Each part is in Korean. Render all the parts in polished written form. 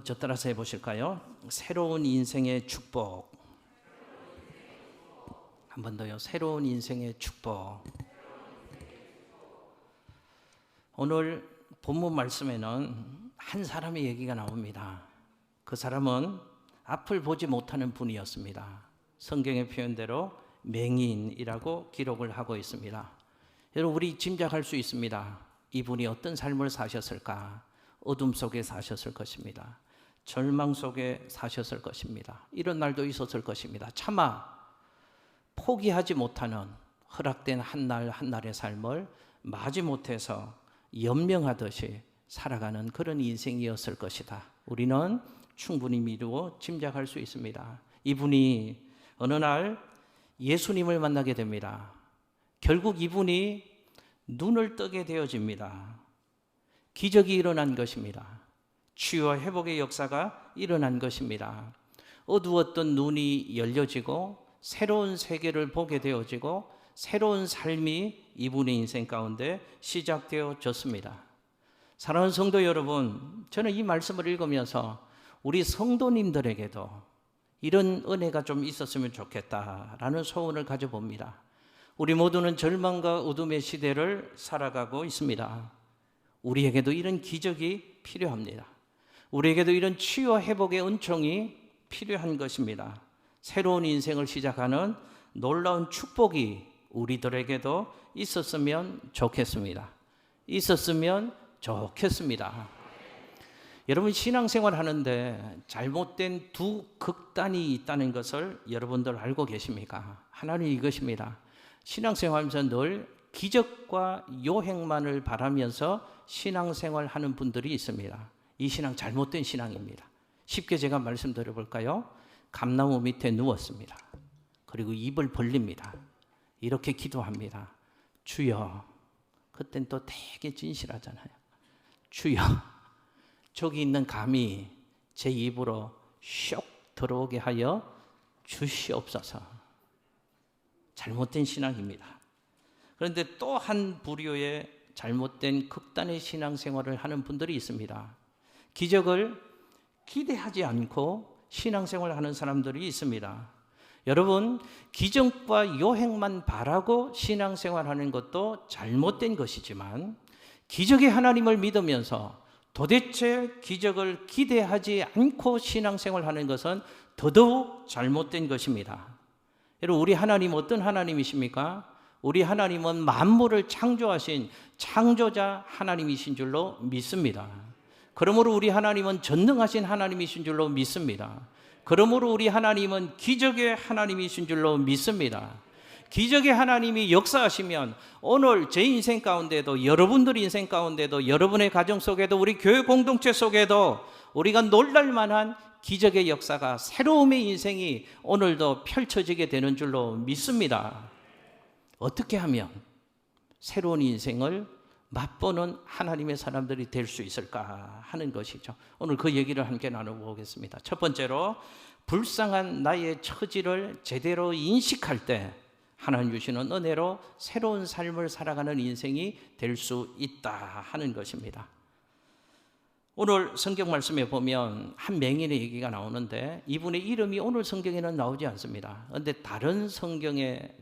저 따라서 해보실까요? 새로운 인생의 축복. 한 번 더요. 새로운 인생의 축복. 오늘 본문 말씀에는 한 사람의 얘기가 나옵니다. 그 사람은 앞을 보지 못하는 분이었습니다. 성경의 표현대로 맹인이라고 기록을 하고 있습니다. 여러분, 우리 짐작할 수 있습니다. 이분이 어떤 삶을 사셨을까? 어둠 속에 사셨을 것입니다. 절망 속에 사셨을 것입니다. 이런 날도 있었을 것입니다. 차마 포기하지 못하는 허락된 한 날 한 날의 삶을 마지못해서 연명하듯이 살아가는 그런 인생이었을 것이다. 우리는 충분히 미루어 짐작할 수 있습니다. 이분이 어느 날 예수님을 만나게 됩니다. 결국 이분이 눈을 뜨게 되어집니다. 기적이 일어난 것입니다. 치유와 회복의 역사가 일어난 것입니다. 어두웠던 눈이 열려지고 새로운 세계를 보게 되어지고 새로운 삶이 이분의 인생 가운데 시작되어졌습니다. 사랑하는 성도 여러분, 저는 이 말씀을 읽으면서 우리 성도님들에게도 이런 은혜가 좀 있었으면 좋겠다라는 소원을 가져봅니다. 우리 모두는 절망과 어둠의 시대를 살아가고 있습니다. 우리에게도 이런 기적이 필요합니다. 우리에게도 이런 치유와 회복의 은총이 필요한 것입니다. 새로운 인생을 시작하는 놀라운 축복이 우리들에게도 있었으면 좋겠습니다. 있었으면 좋겠습니다. 여러분, 신앙생활 하는데 잘못된 두 극단이 있다는 것을 여러분들 알고 계십니까? 하나는 이것입니다. 신앙생활하면서 늘 기적과 요행만을 바라면서 신앙생활 하는 분들이 있습니다. 이 신앙 잘못된 신앙입니다. 쉽게 제가 말씀드려 볼까요? 감나무 밑에 누웠습니다. 그리고 입을 벌립니다. 이렇게 기도합니다. 주여. 그땐 또 되게 진실하잖아요. 주여, 저기 있는 감이 제 입으로 쇽 들어오게 하여 주시옵소서. 잘못된 신앙입니다. 그런데 또 한 부류의 잘못된 극단의 신앙생활을 하는 분들이 있습니다. 기적을 기대하지 않고 신앙생활을 하는 사람들이 있습니다. 여러분, 기적과 요행만 바라고 신앙생활하는 것도 잘못된 것이지만 기적의 하나님을 믿으면서 도대체 기적을 기대하지 않고 신앙생활하는 것은 더더욱 잘못된 것입니다. 여러분, 우리 하나님 어떤 하나님이십니까? 우리 하나님은 만물을 창조하신 창조자 하나님이신 줄로 믿습니다. 그러므로 우리 하나님은 전능하신 하나님이신 줄로 믿습니다. 그러므로 우리 하나님은 기적의 하나님이신 줄로 믿습니다. 기적의 하나님이 역사하시면 오늘 제 인생 가운데도, 여러분들 인생 가운데도, 여러분의 가정 속에도, 우리 교회 공동체 속에도 우리가 놀랄 만한 기적의 역사가, 새로움의 인생이 오늘도 펼쳐지게 되는 줄로 믿습니다. 어떻게 하면 새로운 인생을 맛보는 하나님의 사람들이 될 수 있을까 하는 것이죠. 오늘 그 얘기를 함께 나눠보겠습니다. 첫 번째로, 불쌍한 나의 처지를 제대로 인식할 때 하나님 주시는 은혜로 새로운 삶을 살아가는 인생이 될 수 있다 하는 것입니다. 오늘 성경 말씀에 보면 한 맹인의 얘기가 나오는데 이분의 이름이 오늘 성경에는 나오지 않습니다. 그런데 다른 성경의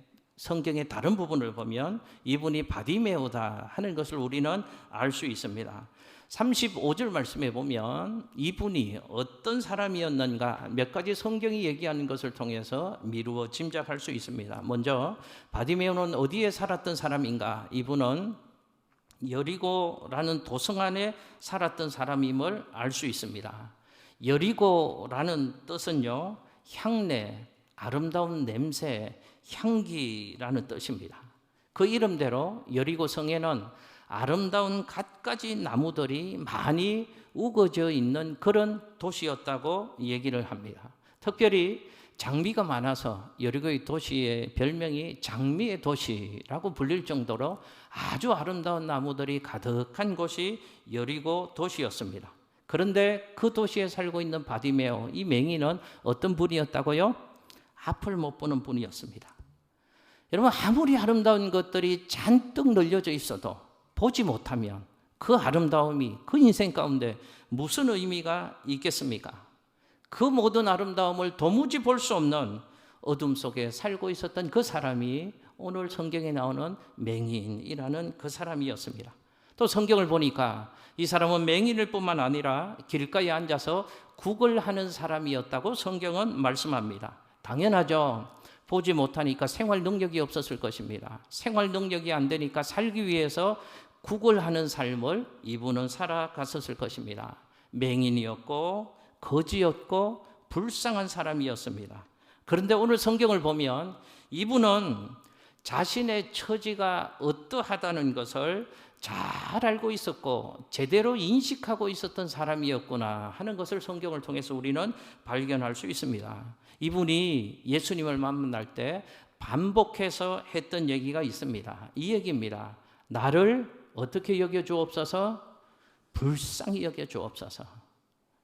다른 부분을 보면 이분이 바디메오다 하는 것을 우리는 알 수 있습니다. 35절 말씀에 보면 이분이 어떤 사람이었는가 몇 가지 성경이 얘기하는 것을 통해서 미루어 짐작할 수 있습니다. 먼저 바디메오는 어디에 살았던 사람인가? 이분은 여리고라는 도성 안에 살았던 사람임을 알 수 있습니다. 여리고라는 뜻은요, 향내, 아름다운 냄새, 향기라는 뜻입니다. 그 이름대로 여리고 성에는 아름다운 갖가지 나무들이 많이 우거져 있는 그런 도시였다고 얘기를 합니다. 특별히 장미가 많아서 여리고의 도시의 별명이 장미의 도시라고 불릴 정도로 아주 아름다운 나무들이 가득한 곳이 여리고 도시였습니다. 그런데 그 도시에 살고 있는 바디메오, 이 맹인은 어떤 분이었다고요? 앞을 못 보는 분이었습니다. 여러분, 아무리 아름다운 것들이 잔뜩 널려져 있어도 보지 못하면 그 아름다움이 그 인생 가운데 무슨 의미가 있겠습니까? 그 모든 아름다움을 도무지 볼 수 없는 어둠 속에 살고 있었던 그 사람이 오늘 성경에 나오는 맹인이라는 그 사람이었습니다. 또 성경을 보니까 이 사람은 맹인일 뿐만 아니라 길가에 앉아서 구걸하는 사람이었다고 성경은 말씀합니다. 당연하죠. 보지 못하니까 생활 능력이 없었을 것입니다. 생활 능력이 안 되니까 살기 위해서 구걸하는 삶을 이분은 살아갔었을 것입니다. 맹인이었고 거지였고 불쌍한 사람이었습니다. 그런데 오늘 성경을 보면 이분은 자신의 처지가 어떠하다는 것을 잘 알고 있었고 제대로 인식하고 있었던 사람이었구나 하는 것을 성경을 통해서 우리는 발견할 수 있습니다. 이분이 예수님을 만날 때 반복해서 했던 얘기가 있습니다. 이 얘기입니다. 나를 어떻게 여겨주옵소서? 불쌍히 여겨주옵소서.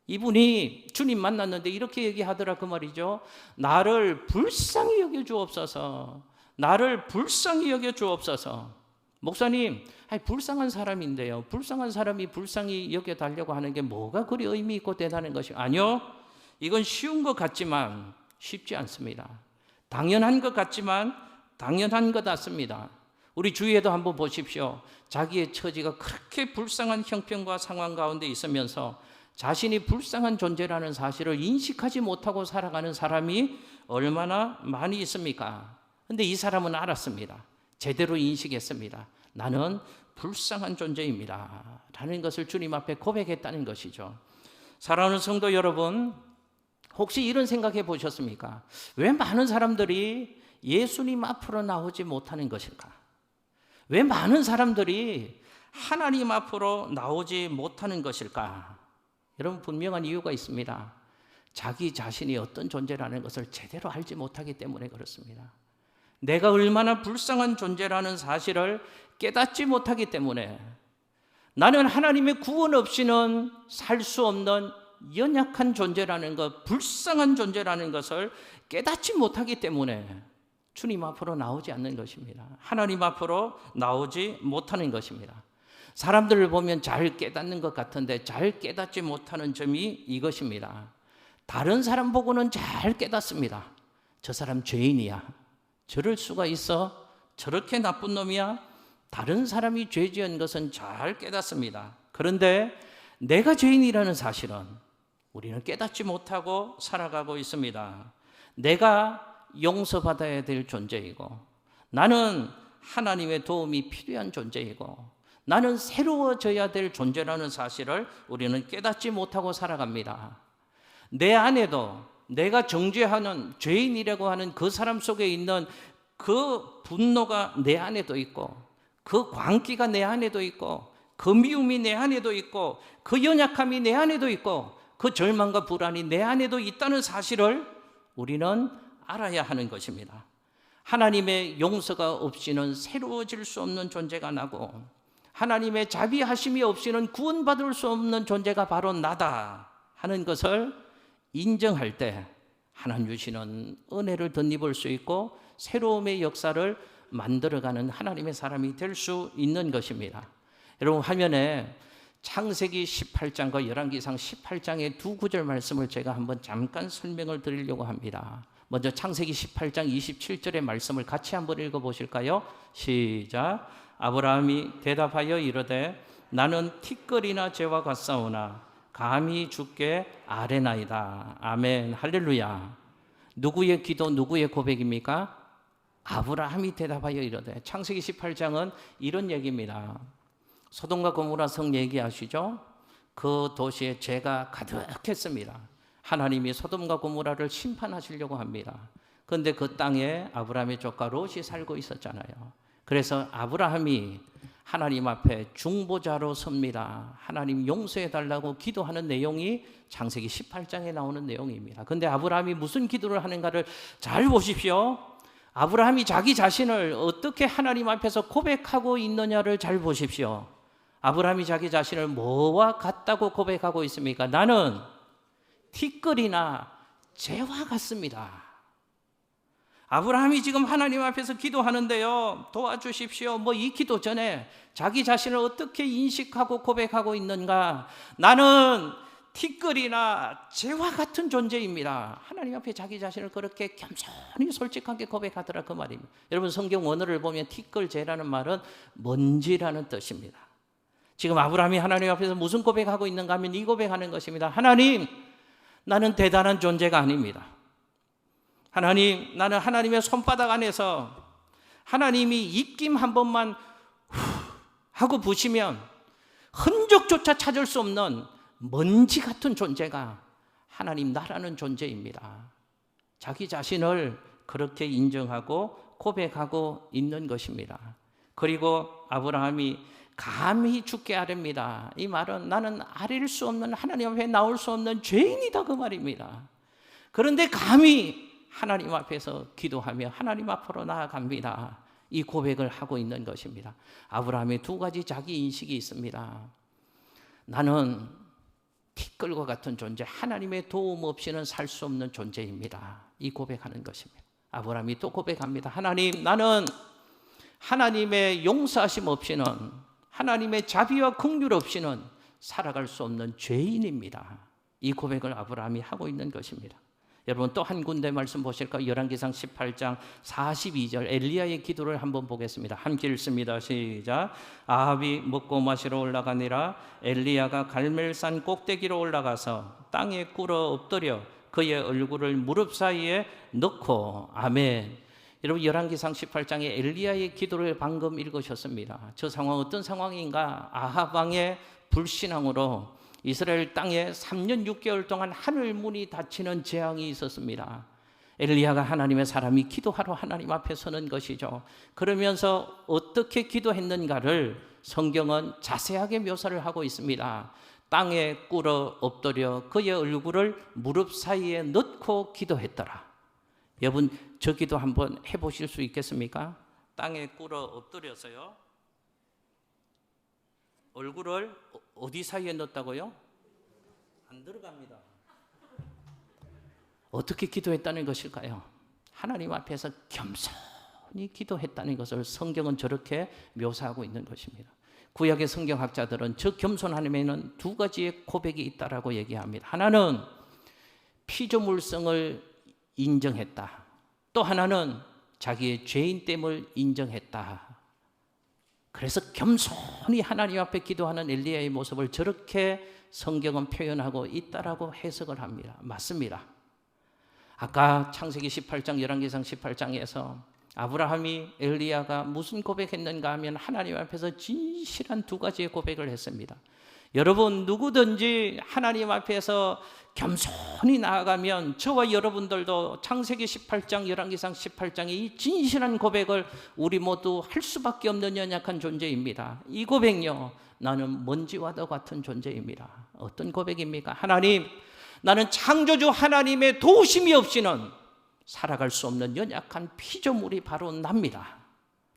이분이 주님 만났는데 이렇게 얘기하더라 그 말이죠. 나를 불쌍히 여겨주옵소서. 나를 불쌍히 여겨주옵소서. 목사님, 불쌍한 사람인데요. 불쌍한 사람이 불쌍히 여겨달라고 하는 게 뭐가 그리 의미 있고 대단한 것이 아니요. 이건 쉬운 것 같지만 쉽지 않습니다. 당연한 것 같지만 당연한 것 같습니다. 우리 주위에도 한번 보십시오. 자기의 처지가 그렇게 불쌍한 형편과 상황 가운데 있으면서 자신이 불쌍한 존재라는 사실을 인식하지 못하고 살아가는 사람이 얼마나 많이 있습니까? 근데 이 사람은 알았습니다. 제대로 인식했습니다. 나는 불쌍한 존재입니다. 라는 것을 주님 앞에 고백했다는 것이죠. 사랑하는 성도 여러분, 혹시 이런 생각해 보셨습니까? 왜 많은 사람들이 예수님 앞으로 나오지 못하는 것일까? 왜 많은 사람들이 하나님 앞으로 나오지 못하는 것일까? 여러분, 분명한 이유가 있습니다. 자기 자신이 어떤 존재라는 것을 제대로 알지 못하기 때문에 그렇습니다. 내가 얼마나 불쌍한 존재라는 사실을 깨닫지 못하기 때문에 나는 하나님의 구원 없이는 살 수 없는 연약한 존재라는 것, 불쌍한 존재라는 것을 깨닫지 못하기 때문에 주님 앞으로 나오지 않는 것입니다. 하나님 앞으로 나오지 못하는 것입니다. 사람들을 보면 잘 깨닫는 것 같은데 잘 깨닫지 못하는 점이 이것입니다. 다른 사람 보고는 잘 깨닫습니다. 저 사람 죄인이야. 저럴 수가 있어? 저렇게 나쁜 놈이야? 다른 사람이 죄 지은 것은 잘 깨닫습니다. 그런데 내가 죄인이라는 사실은 우리는 깨닫지 못하고 살아가고 있습니다. 내가 용서받아야 될 존재이고 나는 하나님의 도움이 필요한 존재이고 나는 새로워져야 될 존재라는 사실을 우리는 깨닫지 못하고 살아갑니다. 내 안에도 내가 정죄하는 죄인이라고 하는 그 사람 속에 있는 그 분노가 내 안에도 있고 그 광기가 내 안에도 있고 그 미움이 내 안에도 있고 그 연약함이 내 안에도 있고 그 절망과 불안이 내 안에도 있다는 사실을 우리는 알아야 하는 것입니다. 하나님의 용서가 없이는 새로워질 수 없는 존재가 나고 하나님의 자비하심이 없이는 구원받을 수 없는 존재가 바로 나다 하는 것을 인정할 때 하나님 주시는 은혜를 덧입을 수 있고 새로움의 역사를 만들어가는 하나님의 사람이 될 수 있는 것입니다. 여러분, 화면에 창세기 18장과 열왕기상 18장의 두 구절 말씀을 제가 한번 잠깐 설명을 드리려고 합니다. 먼저 창세기 18장 27절의 말씀을 같이 한번 읽어보실까요? 시작. 아브라함이 대답하여 이르되 나는 티끌이나 재와 같사오나 감히 주께 아뢰나이다. 아멘. 할렐루야. 누구의 기도, 누구의 고백입니까? 아브라함이 대답하여 이르되. 창세기 18장은 이런 얘기입니다. 소돔과 고모라 성 얘기하시죠? 그 도시에 죄가 가득했습니다. 하나님이 소돔과 고모라를 심판하시려고 합니다. 그런데 그 땅에 아브라함의 조카 롯이 살고 있었잖아요. 그래서 아브라함이 하나님 앞에 중보자로 섭니다. 하나님 용서해 달라고 기도하는 내용이 창세기 18장에 나오는 내용입니다. 그런데 아브라함이 무슨 기도를 하는가를 잘 보십시오. 아브라함이 자기 자신을 어떻게 하나님 앞에서 고백하고 있느냐를 잘 보십시오. 아브라함이 자기 자신을 뭐와 같다고 고백하고 있습니까? 나는 티끌이나 재와 같습니다. 아브라함이 지금 하나님 앞에서 기도하는데요, 도와주십시오. 이 기도 전에 자기 자신을 어떻게 인식하고 고백하고 있는가? 나는 티끌이나 재와 같은 존재입니다. 하나님 앞에 자기 자신을 그렇게 겸손히 솔직하게 고백하더라, 그 말입니다. 여러분, 성경 원어를 보면 티끌, 재라는 말은 먼지라는 뜻입니다. 지금 아브라함이 하나님 앞에서 무슨 고백하고 있는가 하면 이 고백하는 것입니다. 하나님, 나는 대단한 존재가 아닙니다. 하나님, 나는 하나님의 손바닥 안에서 하나님이 입김 한 번만 하고 부시면 흔적조차 찾을 수 없는 먼지 같은 존재가 하나님 나라는 존재입니다. 자기 자신을 그렇게 인정하고 고백하고 있는 것입니다. 그리고 아브라함이 감히 죽게 아뢰입니다. 이 말은 나는 아릴 수 없는, 하나님 앞에 나올 수 없는 죄인이다, 그 말입니다. 그런데 감히 하나님 앞에서 기도하며 하나님 앞으로 나아갑니다. 이 고백을 하고 있는 것입니다. 아브라함의 두 가지 자기 인식이 있습니다. 나는 티끌과 같은 존재, 하나님의 도움 없이는 살 수 없는 존재입니다. 이 고백하는 것입니다. 아브라함이 또 고백합니다. 하나님, 나는 하나님의 용서하심 없이는, 하나님의 자비와 긍휼 없이는 살아갈 수 없는 죄인입니다. 이 고백을 아브라함이 하고 있는 것입니다. 여러분, 또 한 군데 말씀 보실까요? 열왕기상 18장 42절 엘리야의 기도를 한번 보겠습니다. 함께 읽습니다. 시작. 아합이 먹고 마시러 올라가니라. 엘리야가 갈멜산 꼭대기로 올라가서 땅에 꿇어 엎드려 그의 얼굴을 무릎 사이에 넣고. 아멘. 여러분, 열왕기상 18장에 엘리야의 기도를 방금 읽으셨습니다. 저 상황 어떤 상황인가? 아합 왕의 불신앙으로 이스라엘 땅에 3년 6개월 동안 하늘 문이 닫히는 재앙이 있었습니다. 엘리야가 하나님의 사람이 기도하러 하나님 앞에 서는 것이죠. 그러면서 어떻게 기도했는가를 성경은 자세하게 묘사를 하고 있습니다. 땅에 꿇어 엎드려 그의 얼굴을 무릎 사이에 넣고 기도했더라. 여러분, 저 기도 한번 해보실 수 있겠습니까? 땅에 꿇어 엎드려서요, 얼굴을 어디 사이에 넣었다고요? 안 들어갑니다. 어떻게 기도했다는 것일까요? 하나님 앞에서 겸손히 기도했다는 것을 성경은 저렇게 묘사하고 있는 것입니다. 구약의 성경학자들은 저 겸손함에는 두 가지의 고백이 있다라고 얘기합니다. 하나는 피조물성을 인정했다. 또 하나는 자기의 죄인됨을 인정했다. 그래서 겸손히 하나님 앞에 기도하는 엘리야의 모습을 저렇게 성경은 표현하고 있다라고 해석을 합니다. 맞습니다. 아까 창세기 18장, 열왕기상 18장에서 아브라함이 엘리야가 무슨 고백했는가 하면 하나님 앞에서 진실한 두 가지의 고백을 했습니다. 여러분, 누구든지 하나님 앞에서 겸손히 나아가면 저와 여러분들도 창세기 18장, 열왕기상 18장의 이 진실한 고백을 우리 모두 할 수밖에 없는 연약한 존재입니다. 이 고백요, 나는 먼지와도 같은 존재입니다. 어떤 고백입니까? 하나님, 나는 창조주 하나님의 도우심이 없이는 살아갈 수 없는 연약한 피조물이 바로 납니다.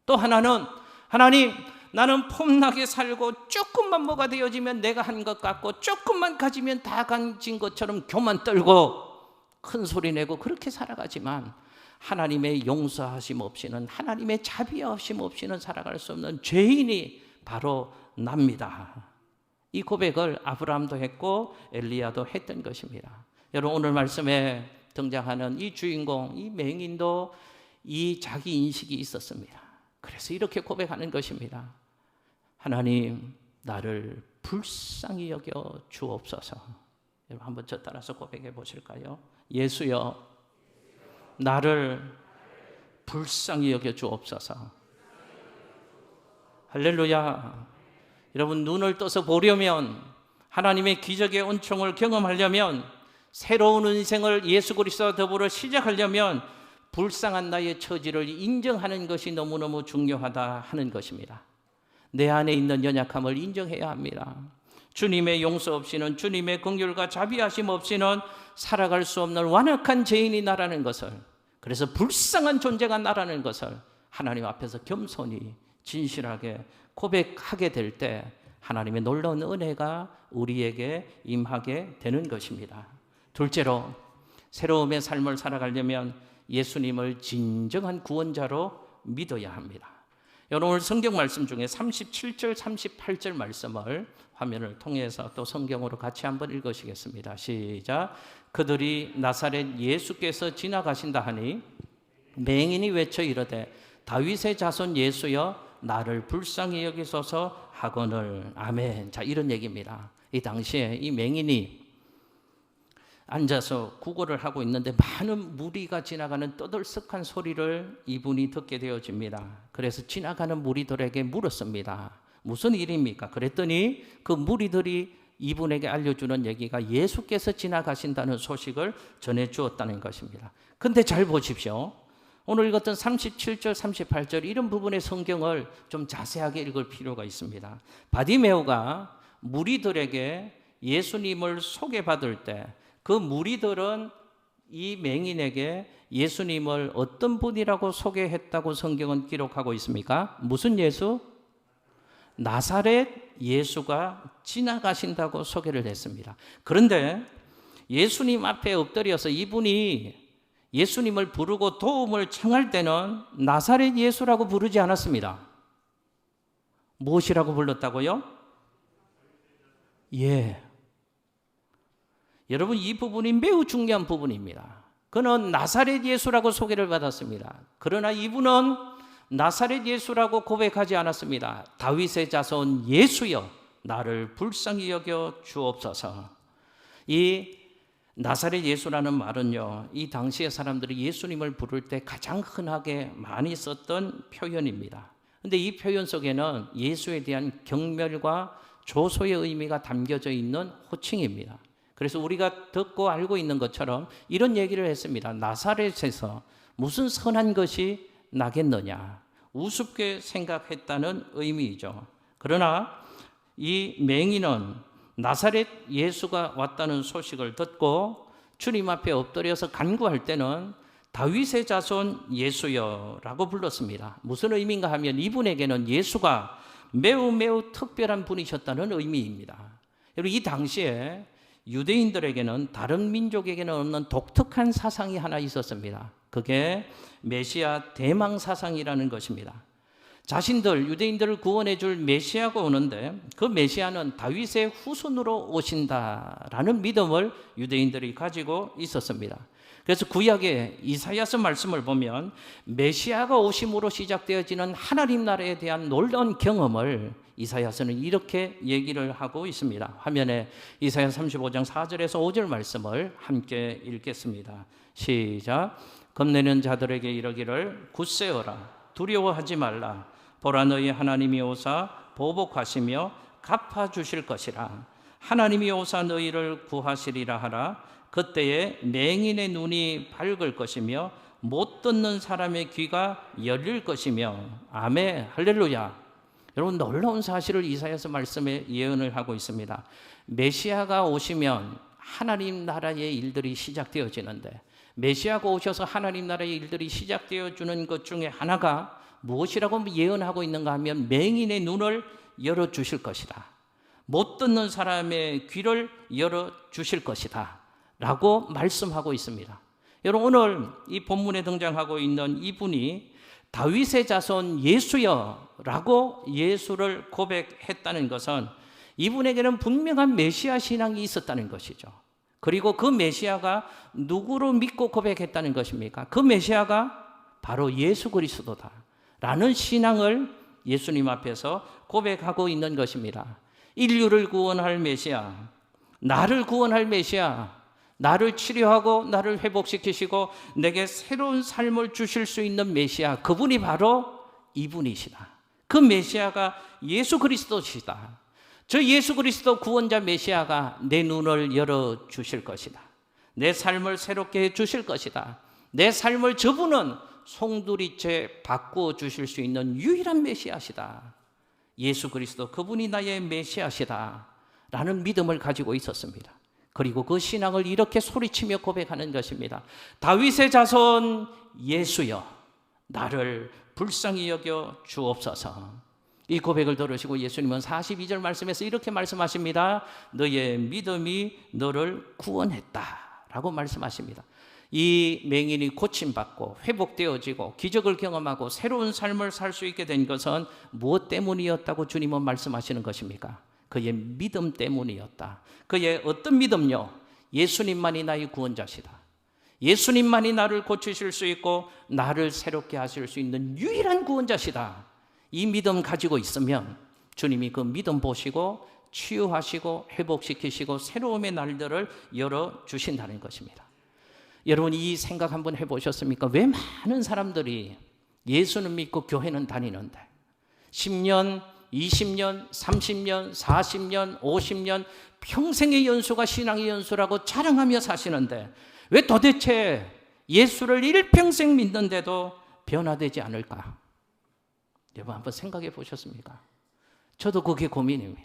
또 하나는, 하나님, 나는 폼나게 살고 조금만 뭐가 되어지면 내가 한 것 같고 조금만 가지면 다 가진 것처럼 교만 떨고 큰 소리 내고 그렇게 살아가지만 하나님의 용서하심 없이는, 하나님의 자비하심 없이는 살아갈 수 없는 죄인이 바로 납니다. 이 고백을 아브라함도 했고 엘리야도 했던 것입니다. 여러분, 오늘 말씀에 등장하는 이 주인공, 이 맹인도 이 자기 인식이 있었습니다. 그래서 이렇게 고백하는 것입니다. 하나님, 나를 불쌍히 여겨 주옵소서. 여러분, 한번 저 따라서 고백해 보실까요? 예수여, 나를 불쌍히 여겨 주옵소서. 할렐루야. 여러분, 눈을 떠서 보려면, 하나님의 기적의 은총을 경험하려면, 새로운 인생을 예수 그리스도와 더불어 시작하려면 불쌍한 나의 처지를 인정하는 것이 너무너무 중요하다 하는 것입니다. 내 안에 있는 연약함을 인정해야 합니다. 주님의 용서 없이는, 주님의 긍휼과 자비하심 없이는 살아갈 수 없는 완악한 죄인이 나라는 것을, 그래서 불쌍한 존재가 나라는 것을 하나님 앞에서 겸손히 진실하게 고백하게 될 때 하나님의 놀라운 은혜가 우리에게 임하게 되는 것입니다. 둘째로, 새로움의 삶을 살아가려면 예수님을 진정한 구원자로 믿어야 합니다. 여러분, 오늘 성경 말씀 중에 37절, 38절 말씀을 화면을 통해서 또 성경으로 같이 한번 읽으시겠습니다. 시작. 그들이 나사렛 예수께서 지나가신다 하니 맹인이 외쳐 이르되 다윗의 자손 예수여 나를 불쌍히 여기소서 하거늘. 아멘. 자, 이런 얘기입니다. 이 당시에 이 맹인이 앉아서 구걸을 하고 있는데 많은 무리가 지나가는 떠들썩한 소리를 이분이 듣게 되어집니다. 그래서 지나가는 무리들에게 물었습니다. 무슨 일입니까? 그랬더니 그 무리들이 이분에게 알려주는 얘기가 예수께서 지나가신다는 소식을 전해주었다는 것입니다. 근데 잘 보십시오. 오늘 읽었던 37절, 38절 이런 부분의 성경을 좀 자세하게 읽을 필요가 있습니다. 바디메오가 무리들에게 예수님을 소개받을 때 그 무리들은 이 맹인에게 예수님을 어떤 분이라고 소개했다고 성경은 기록하고 있습니까? 무슨 예수? 나사렛 예수가 지나가신다고 소개를 했습니다. 그런데 예수님 앞에 엎드려서 이분이 예수님을 부르고 도움을 청할 때는 나사렛 예수라고 부르지 않았습니다. 무엇이라고 불렀다고요? 예. 여러분, 이 부분이 매우 중요한 부분입니다. 그는 나사렛 예수라고 소개를 받았습니다. 그러나 이분은 나사렛 예수라고 고백하지 않았습니다. 다윗의 자손 예수여 나를 불쌍히 여겨 주옵소서. 이 나사렛 예수라는 말은요, 이 당시의 사람들이 예수님을 부를 때 가장 흔하게 많이 썼던 표현입니다. 그런데 이 표현 속에는 예수에 대한 경멸과 조소의 의미가 담겨져 있는 호칭입니다. 그래서 우리가 듣고 알고 있는 것처럼 이런 얘기를 했습니다. 나사렛에서 무슨 선한 것이 나겠느냐, 우습게 생각했다는 의미이죠. 그러나 이 맹인은 나사렛 예수가 왔다는 소식을 듣고 주님 앞에 엎드려서 간구할 때는 다윗의 자손 예수여라고 불렀습니다. 무슨 의미인가 하면 이분에게는 예수가 매우 특별한 분이셨다는 의미입니다. 여러분, 이 당시에 유대인들에게는 다른 민족에게는 없는 독특한 사상이 하나 있었습니다. 그게 메시아 대망 사상이라는 것입니다. 자신들 유대인들을 구원해 줄 메시아가 오는데 그 메시아는 다윗의 후손으로 오신다라는 믿음을 유대인들이 가지고 있었습니다. 그래서 구약의 이사야서 말씀을 보면 메시아가 오심으로 시작되어지는 하나님 나라에 대한 놀라운 경험을 이사야서는 이렇게 얘기를 하고 있습니다. 화면에 이사야 35장 4절에서 5절 말씀을 함께 읽겠습니다. 시작. 겁내는 자들에게 이르기를 굳세어라 두려워하지 말라. 보라 너희 하나님이 오사 보복하시며 갚아주실 것이라. 하나님이 오사 너희를 구하시리라 하라. 그때에 맹인의 눈이 밝을 것이며 못 듣는 사람의 귀가 열릴 것이며. 아멘. 할렐루야. 여러분, 놀라운 사실을 이사야서 말씀에 예언을 하고 있습니다. 메시아가 오시면 하나님 나라의 일들이 시작되어지는데 메시아가 오셔서 하나님 나라의 일들이 시작되어지는 것 중에 하나가 무엇이라고 예언하고 있는가 하면 맹인의 눈을 열어주실 것이다. 못 듣는 사람의 귀를 열어주실 것이다 라고 말씀하고 있습니다. 여러분, 오늘 이 본문에 등장하고 있는 이분이 다윗의 자손 예수여 라고 예수를 고백했다는 것은 이분에게는 분명한 메시아 신앙이 있었다는 것이죠. 그리고 그 메시아가 누구로 믿고 고백했다는 것입니까? 그 메시아가 바로 예수 그리스도다 라는 신앙을 예수님 앞에서 고백하고 있는 것입니다. 인류를 구원할 메시아, 나를 구원할 메시아, 나를 치료하고 나를 회복시키시고 내게 새로운 삶을 주실 수 있는 메시아, 그분이 바로 이분이시다. 그 메시아가 예수 그리스도시다. 저 예수 그리스도 구원자 메시아가 내 눈을 열어주실 것이다. 내 삶을 새롭게 해주실 것이다. 내 삶을 저분은 송두리째 바꾸어 주실 수 있는 유일한 메시아시다. 예수 그리스도 그분이 나의 메시아시다 라는 믿음을 가지고 있었습니다. 그리고 그 신앙을 이렇게 소리치며 고백하는 것입니다. 다윗의 자손 예수여 나를 불쌍히 여겨 주옵소서. 이 고백을 들으시고 예수님은 42절 말씀에서 이렇게 말씀하십니다. 너의 믿음이 너를 구원했다 라고 말씀하십니다. 이 맹인이 고침받고 회복되어지고 기적을 경험하고 새로운 삶을 살 수 있게 된 것은 무엇 때문이었다고 주님은 말씀하시는 것입니까? 그의 믿음 때문이었다. 그의 어떤 믿음요? 예수님만이 나의 구원자시다. 예수님만이 나를 고치실 수 있고 나를 새롭게 하실 수 있는 유일한 구원자시다. 이 믿음 가지고 있으면 주님이 그 믿음 보시고 치유하시고 회복시키시고 새로움의 날들을 열어주신다는 것입니다. 여러분, 이 생각 한번 해보셨습니까? 왜 많은 사람들이 예수는 믿고 교회는 다니는데 10년, 20년, 30년, 40년, 50년 평생의 연수가 신앙의 연수라고 자랑하며 사시는데 왜 도대체 예수를 일평생 믿는데도 변화되지 않을까? 여러분 한번 생각해 보셨습니까? 저도 그게 고민입니다.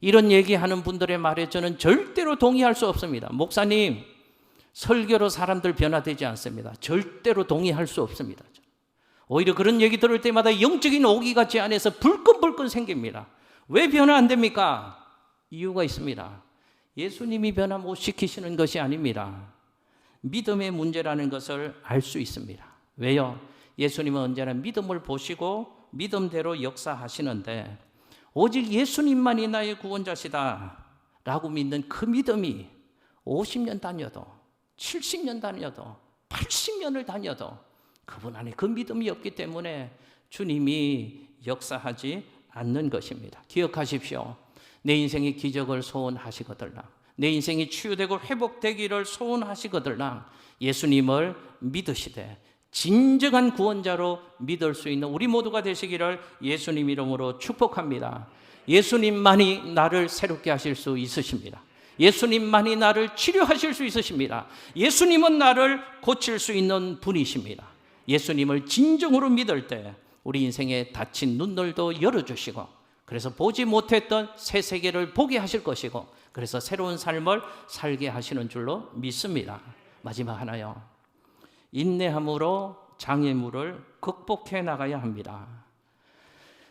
이런 얘기하는 분들의 말에 저는 절대로 동의할 수 없습니다. 목사님, 설교로 사람들 변화되지 않습니다. 절대로 동의할 수 없습니다. 오히려 그런 얘기 들을 때마다 영적인 오기가 제 안에서 불끈불끈 생깁니다. 왜 변화 안 됩니까? 이유가 있습니다. 예수님이 변화 못 시키시는 것이 아닙니다. 믿음의 문제라는 것을 알 수 있습니다. 왜요? 예수님은 언제나 믿음을 보시고 믿음대로 역사하시는데 오직 예수님만이 나의 구원자시다 라고 믿는 그 믿음이 50년 다녀도 70년 다녀도 80년을 다녀도 그분 안에 그 믿음이 없기 때문에 주님이 역사하지 않는 것입니다. 기억하십시오. 내 인생의 기적을 소원하시거들랑 내 인생이 치유되고 회복되기를 소원하시거들랑 예수님을 믿으시되 진정한 구원자로 믿을 수 있는 우리 모두가 되시기를 예수님 이름으로 축복합니다. 예수님만이 나를 새롭게 하실 수 있으십니다. 예수님만이 나를 치료하실 수 있으십니다. 예수님은 나를 고칠 수 있는 분이십니다. 예수님을 진정으로 믿을 때 우리 인생에 닫힌 눈들도 열어주시고 그래서 보지 못했던 새 세계를 보게 하실 것이고 그래서 새로운 삶을 살게 하시는 줄로 믿습니다. 마지막 하나요. 인내함으로 장애물을 극복해 나가야 합니다.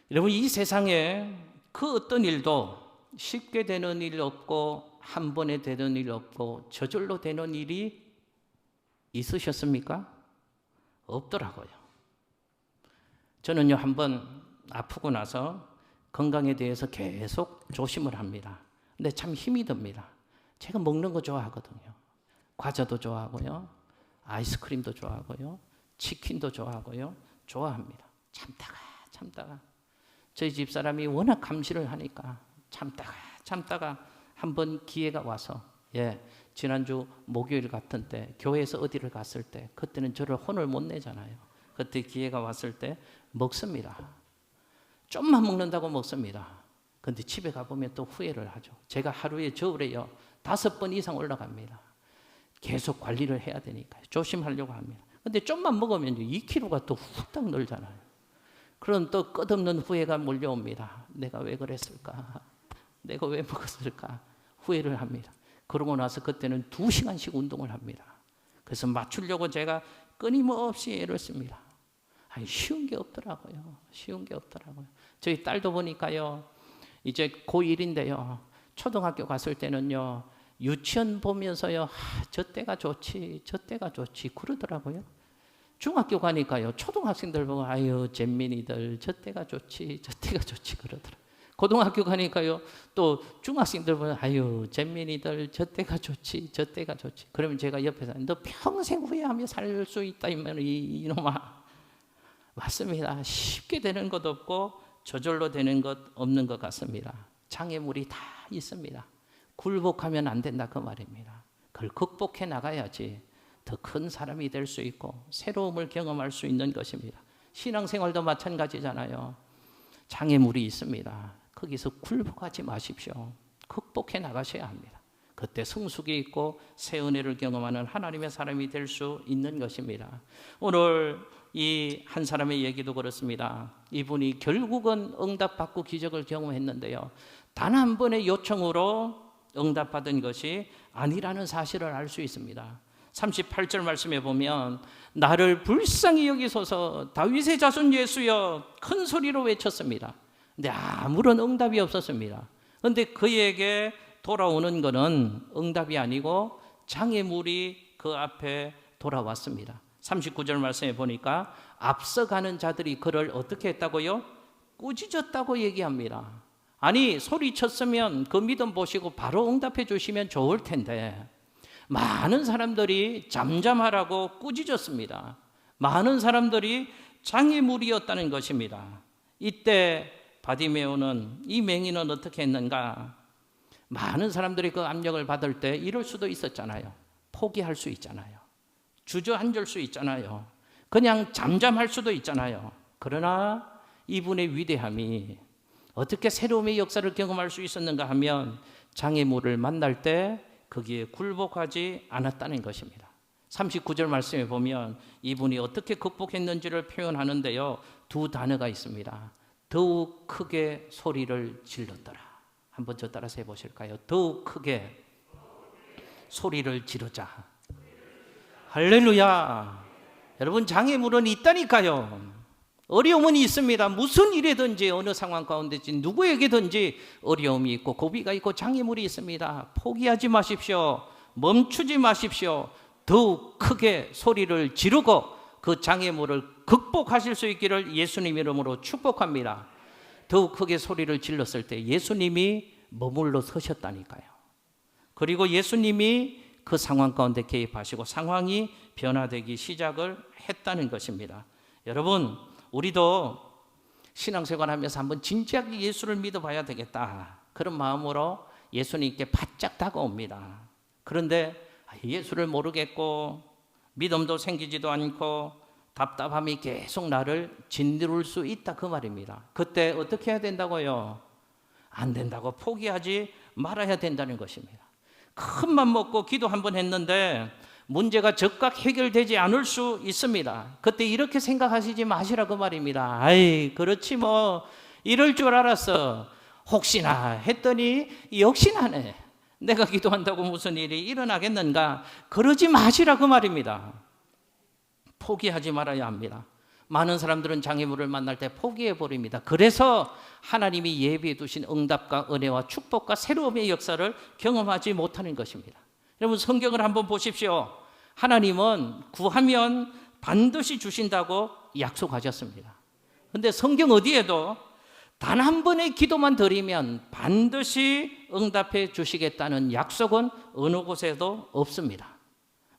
여러분 이 세상에 그 어떤 일도 쉽게 되는 일 없고 한 번에 되는 일 없고 저절로 되는 일이 있으셨습니까? 없더라고요. 저는요 한번 아프고 나서 건강에 대해서 계속 조심을 합니다. 근데 참 힘이 듭니다. 제가 먹는 거 좋아하거든요. 과자도 좋아하고요. 아이스크림도 좋아하고요. 치킨도 좋아하고요. 좋아합니다. 참다가 저희 집사람이 워낙 감시를 하니까 참다가 한번 기회가 와서 지난주 목요일 같은 때 교회에서 어디를 갔을 때 그때는 저를 혼을 못 내잖아요. 그때 기회가 왔을 때 먹습니다. 좀만 먹는다고 먹습니다. 근데 집에 가보면 또 후회를 하죠. 제가 하루에 저울에요 5번 이상 올라갑니다. 계속 관리를 해야 되니까 조심하려고 합니다. 근데 좀만 먹으면 2kg가 또 후딱 늘잖아요. 그럼 또 끝없는 후회가 몰려옵니다. 내가 왜 그랬을까? 내가 왜 먹었을까? 후회를 합니다. 그러고 나서 그때는 2시간씩 운동을 합니다. 그래서 맞추려고 제가 끊임없이 애를 씁니다. 쉬운 게 없더라고요. 저희 딸도 보니까요. 이제 고1인데요. 초등학교 갔을 때는요. 유치원 보면서요. 저 때가 좋지 그러더라고요. 중학교 가니까요. 초등학생들 보고 아유 잼민이들 저 때가 좋지 그러더라고요. 고등학교 가니까요. 또 중학생들 보면 아유 잼민이들 저 때가 좋지 그러면 제가 옆에서 너 평생 후회하며 살 수 있다 이놈아. 맞습니다. 쉽게 되는 것 없고 저절로 되는 것 없는 것 같습니다. 장애물이 다 있습니다. 굴복하면 안 된다 그 말입니다. 그걸 극복해 나가야지 더 큰 사람이 될 수 있고 새로움을 경험할 수 있는 것입니다. 신앙생활도 마찬가지잖아요. 장애물이 있습니다. 거기서 굴복하지 마십시오. 극복해 나가셔야 합니다. 그때 성숙이 있고 새 은혜를 경험하는 하나님의 사람이 될 수 있는 것입니다. 오늘 이 한 사람의 얘기도 그렇습니다. 이분이 결국은 응답받고 기적을 경험했는데요. 단 한 번의 요청으로 응답받은 것이 아니라는 사실을 알 수 있습니다. 38절 말씀에 보면 나를 불쌍히 여기소서 다윗의 자손 예수여 큰 소리로 외쳤습니다. 근데 아무런 응답이 없었습니다. 그런데 그에게 돌아오는 것은 응답이 아니고 장애물이 그 앞에 돌아왔습니다. 39절 말씀에 보니까 앞서가는 자들이 그를 어떻게 했다고요? 꾸짖었다고 얘기합니다. 아니, 소리쳤으면 그 믿음 보시고 바로 응답해 주시면 좋을 텐데 많은 사람들이 잠잠하라고 꾸짖었습니다. 많은 사람들이 장애물이었다는 것입니다. 이때 바디메오는, 이 맹인은 어떻게 했는가? 많은 사람들이 그 압력을 받을 때 이럴 수도 있었잖아요. 포기할 수 있잖아요. 주저앉을 수 있잖아요. 그냥 잠잠할 수도 있잖아요. 그러나 이분의 위대함이 어떻게 새로움의 역사를 경험할 수 있었는가 하면 장애물을 만날 때 거기에 굴복하지 않았다는 것입니다. 39절 말씀에 보면 이분이 어떻게 극복했는지를 표현하는데요, 두 단어가 있습니다. 더욱 크게 소리를 질렀더라. 한번 저 따라서 해보실까요? 더욱 크게 소리를 지르자. 할렐루야. 여러분, 장애물은 있다니까요. 어려움은 있습니다. 무슨 일이든지 어느 상황 가운데든지 누구에게든지 어려움이 있고 고비가 있고 장애물이 있습니다. 포기하지 마십시오. 멈추지 마십시오. 더욱 크게 소리를 지르고 그 장애물을 극복하실 수 있기를 예수님 이름으로 축복합니다. 더욱 크게 소리를 질렀을 때 예수님이 머물러 서셨다니까요. 그리고 예수님이 그 상황 가운데 개입하시고 상황이 변화되기 시작을 했다는 것입니다. 여러분, 우리도 신앙생활하면서 한번 진지하게 예수를 믿어봐야 되겠다, 그런 마음으로 예수님께 바짝 다가옵니다. 그런데 예수를 모르겠고 믿음도 생기지도 않고 답답함이 계속 나를 짓누를 수 있다, 그 말입니다. 그때 어떻게 해야 된다고요? 안 된다고 포기하지 말아야 된다는 것입니다. 큰 맘 먹고 기도 한번 했는데 문제가 즉각 해결되지 않을 수 있습니다. 그때 이렇게 생각하시지 마시라고 말입니다. 아이, 그렇지 뭐, 이럴 줄 알았어. 혹시나 했더니 역시나네. 내가 기도한다고 무슨 일이 일어나겠는가? 그러지 마시라고 말입니다. 포기하지 말아야 합니다. 많은 사람들은 장애물을 만날 때 포기해버립니다. 그래서 하나님이 예비해 두신 응답과 은혜와 축복과 새로움의 역사를 경험하지 못하는 것입니다. 여러분, 성경을 한번 보십시오. 하나님은 구하면 반드시 주신다고 약속하셨습니다. 그런데 성경 어디에도 단 한 번의 기도만 드리면 반드시 응답해 주시겠다는 약속은 어느 곳에도 없습니다.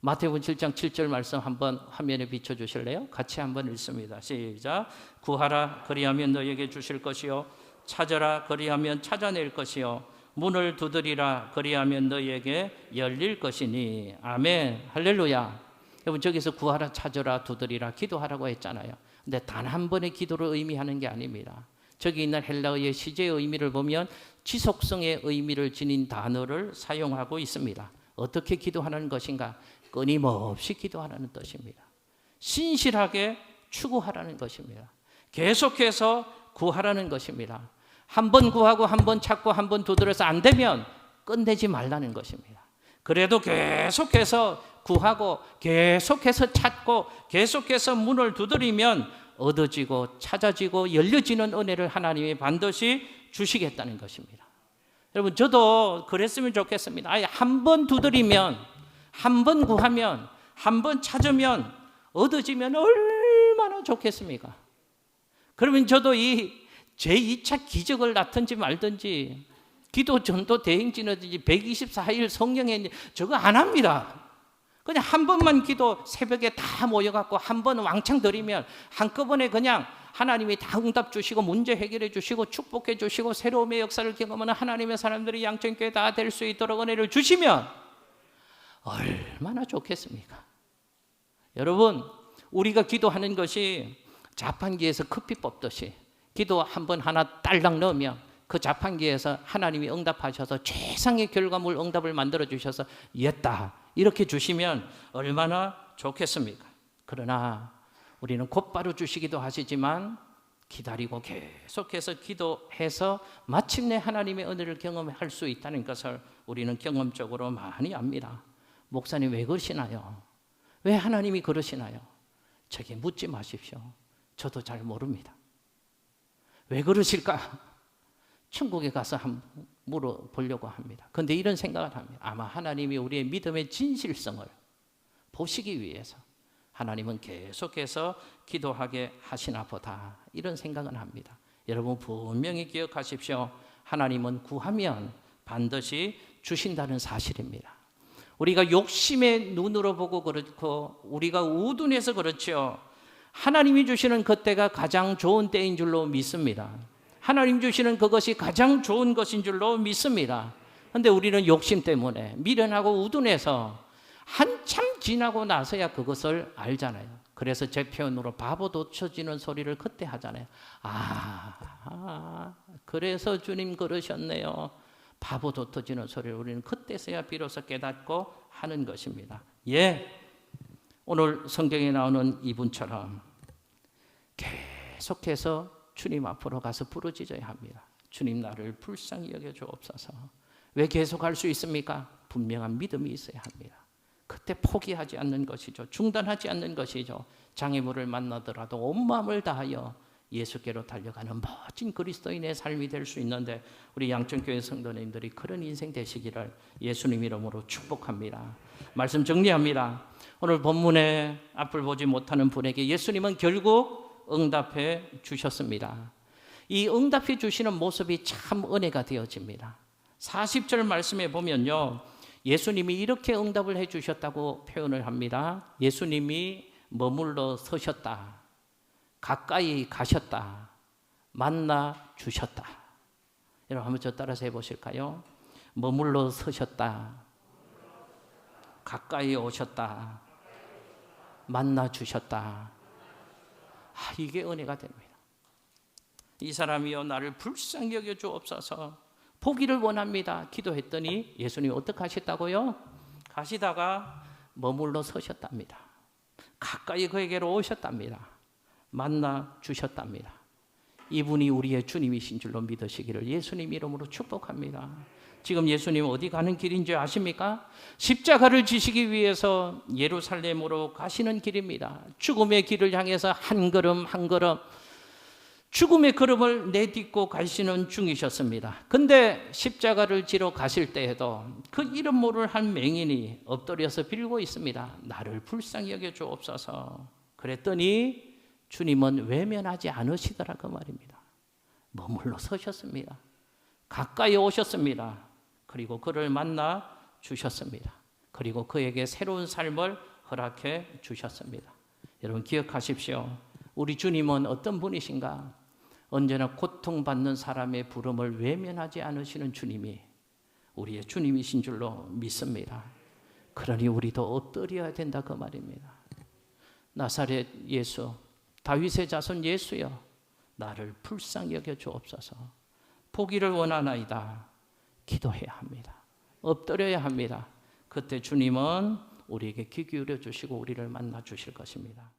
마태복음 7장 7절 말씀 한번 화면에 비춰주실래요? 같이 한번 읽습니다. 시작. 구하라 그리하면 너에게 주실 것이요, 찾아라 그리하면 찾아낼 것이요, 문을 두드리라 그리하면 너에게 열릴 것이니. 아멘. 할렐루야. 여러분, 저기서 구하라, 찾아라, 두드리라, 기도하라고 했잖아요. 근데 단 한 번의 기도를 의미하는 게 아닙니다. 저기 있는 헬라어의 시제의 의미를 보면 지속성의 의미를 지닌 단어를 사용하고 있습니다. 어떻게 기도하는 것인가? 끊임없이 기도하라는 뜻입니다. 신실하게 추구하라는 것입니다. 계속해서 구하라는 것입니다. 한 번 구하고 한 번 찾고 한 번 두드려서 안 되면 끝내지 말라는 것입니다. 그래도 계속해서 구하고 계속해서 찾고 계속해서 문을 두드리면 얻어지고 찾아지고 열려지는 은혜를 하나님이 반드시 주시겠다는 것입니다. 여러분, 저도 그랬으면 좋겠습니다. 아예 한 번 두드리면, 한 번 구하면, 한 번 찾으면 얻어지면 얼마나 좋겠습니까? 그러면 저도 이 제2차 기적을 낳든지 말든지 기도 전도 대행진이든지 124일 성령의 저거 안 합니다. 그냥 한 번만 기도 새벽에 다 모여갖고 한 번 왕창 드리면 한꺼번에 그냥 하나님이 다 응답 주시고 문제 해결해 주시고 축복해 주시고 새로움의 역사를 경험하는 하나님의 사람들이 양천교회 다 될 수 있도록 은혜를 주시면 얼마나 좋겠습니까? 여러분, 우리가 기도하는 것이 자판기에서 커피 뽑듯이 기도 한 번 하나 딸랑 넣으면 그 자판기에서 하나님이 응답하셔서 최상의 결과물 응답을 만들어 주셔서 했다 이렇게 주시면 얼마나 좋겠습니까? 그러나 우리는 곧바로 주시기도 하시지만 기다리고 계속해서 기도해서 마침내 하나님의 은혜를 경험할 수 있다는 것을 우리는 경험적으로 많이 압니다. 목사님, 왜 그러시나요? 왜 하나님이 그러시나요? 저에게 묻지 마십시오. 저도 잘 모릅니다. 왜 그러실까? 천국에 가서 물어보려고 합니다. 그런데 이런 생각을 합니다. 아마 하나님이 우리의 믿음의 진실성을 보시기 위해서 하나님은 계속해서 기도하게 하시나 보다, 이런 생각은 합니다. 여러분 분명히 기억하십시오. 하나님은 구하면 반드시 주신다는 사실입니다. 우리가 욕심의 눈으로 보고 그렇고 우리가 우둔해서 그렇죠. 하나님이 주시는 그때가 가장 좋은 때인 줄로 믿습니다. 하나님 주시는 그것이 가장 좋은 것인 줄로 믿습니다. 그런데 우리는 욕심 때문에 미련하고 우둔해서 한참 지나고 나서야 그것을 알잖아요. 그래서 제 표현으로 바보도 쳐지는 소리를 그때 하잖아요. 그래서 주님 그러셨네요. 바보도 터지는 소리를 우리는 그때서야 비로소 깨닫고 하는 것입니다. 오늘 성경에 나오는 이분처럼 계속해서 주님 앞으로 가서 부르짖어야 합니다. 주님 나를 불쌍히 여겨 주옵소서. 왜 계속할 수 있습니까? 분명한 믿음이 있어야 합니다. 그때 포기하지 않는 것이죠. 중단하지 않는 것이죠. 장애물을 만나더라도 온 마음을 다하여 예수께로 달려가는 멋진 그리스도인의 삶이 될 수 있는데, 우리 양천교회 성도님들이 그런 인생 되시기를 예수님 이름으로 축복합니다. 말씀 정리합니다. 오늘 본문에 앞을 보지 못하는 분에게 예수님은 결국 응답해 주셨습니다. 이 응답해 주시는 모습이 참 은혜가 되어집니다. 40절 말씀에 보면요, 예수님이 이렇게 응답을 해 주셨다고 표현을 합니다. 예수님이 머물러 서셨다, 가까이 가셨다, 만나 주셨다. 여러분 한번 저 따라서 해보실까요? 머물러 서셨다, 가까이 오셨다, 만나 주셨다. 이게 은혜가 됩니다. 이 사람이여 나를 불쌍히 여겨 주옵소서. 보기를 원합니다. 기도했더니 예수님이 어떻게 하셨다고요? 가시다가 머물러 서셨답니다. 가까이 그에게로 오셨답니다. 만나 주셨답니다. 이분이 우리의 주님이신 줄로 믿으시기를 예수님 이름으로 축복합니다. 지금 예수님 어디 가는 길인지 아십니까? 십자가를 지시기 위해서 예루살렘으로 가시는 길입니다. 죽음의 길을 향해서 한 걸음 한 걸음 죽음의 걸음을 내딛고 가시는 중이셨습니다. 근데 십자가를 지러 가실 때에도 그 이름 모를 한 맹인이 엎드려서 빌고 있습니다. 나를 불쌍히 여겨 주옵소서. 그랬더니 주님은 외면하지 않으시더라 그 말입니다. 머물러 서셨습니다. 가까이 오셨습니다. 그리고 그를 만나 주셨습니다. 그리고 그에게 새로운 삶을 허락해 주셨습니다. 여러분 기억하십시오. 우리 주님은 어떤 분이신가? 언제나 고통받는 사람의 부름을 외면하지 않으시는 주님이 우리의 주님이신 줄로 믿습니다. 그러니 우리도 엎드려야 된다 그 말입니다. 나사렛 예수, 다윗의 자손 예수여, 나를 불쌍히 여겨 주옵소서. 보기를 원하나이다. 기도해야 합니다. 엎드려야 합니다. 그때 주님은 우리에게 귀 기울여 주시고 우리를 만나 주실 것입니다.